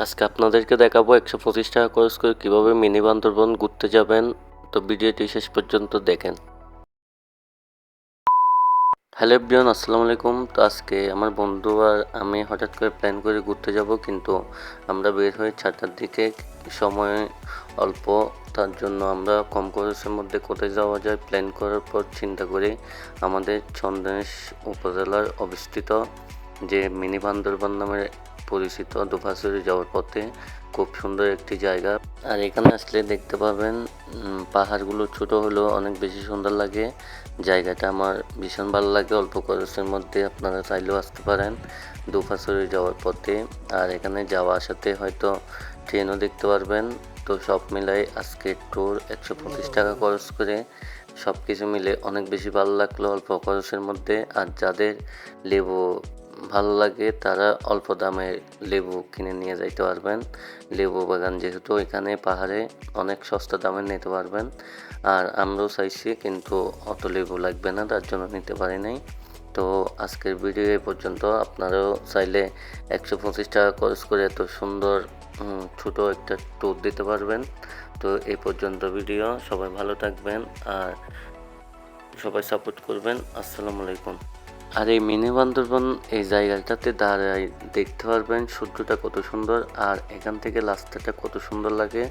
আজকে আপনাদেরকে দেখাবো 125 টাকা খরচ করে কিভাবে মিনি বান্দরবন ঘুরতে যাবেন। তো ভিডিওটি শেষ পর্যন্ত দেখেন। হ্যালো এভরিওয়ান, আসসালামু আলাইকুম। তো আজকে আমার বন্ধু আর আমি হঠাৎ করে প্ল্যান করে ঘুরতে যাব, কিন্তু আমরা বের হই 4টার দিকে। সময় অল্প, তার জন্য আমরা কম খরচের মধ্যে কোথায় যাওয়া যায় প্ল্যান করার পর চিন্তা করি আমাদের চন্দনেশ উপজেলার অবস্থিত যে মিনি বান্দরবান নামে পরিচিত দুপাশে যাওয়ার পথে খুব সুন্দর একটি জায়গা। আর এখানে আসলে দেখতে পাবেন পাহাড়গুলো ছোট হলেও অনেক বেশি সুন্দর লাগে। জায়গাটা আমার ভীষণ ভালো লাগে। অল্প খরচের মধ্যে আপনারা চাইলেও আসতে পারেন দুপাশে যাওয়ার পথে। আর এখানে যাওয়া আসাতে হয়তো ট্রেনও দেখতে পারবেন। তো সব মিলাই আজকে ট্যুর 125 টাকা খরচ করে সব কিছু মিলে অনেক বেশি ভালো লাগলো অল্প খরচের মধ্যে। আর যাদের লেবু ভালো লাগে তারা অল্প দামে লেবু কিনে নিয়ে যাইতে পারবেন। লেবু বাগান যেহেতু এখানে পাহাড়ে, অনেক সস্তা দামে নিতে পারবেন। আর আমরাও চাইছি, কিন্তু অত লেবু লাগবে না, তার জন্য নিতে পারি নাই। তো আজকের ভিডিও এই পর্যন্ত। আপনারাও চাইলে 125 টাকা খরচ করে এত সুন্দর ছোট একটা ট্যুর দিতে পারবেন। তো এই পর্যন্ত ভিডিও। সবাই ভালো থাকবেন আর সবাই সাপোর্ট করবেন। আসসালামু আলাইকুম। আর এই মিনি বান্দরবন এই জায়গাটাতে দাঁড়ায় দেখতে পারবেন সূর্যটা কত সুন্দর, আর এখান থেকে রাস্তাটা কত সুন্দর লাগে।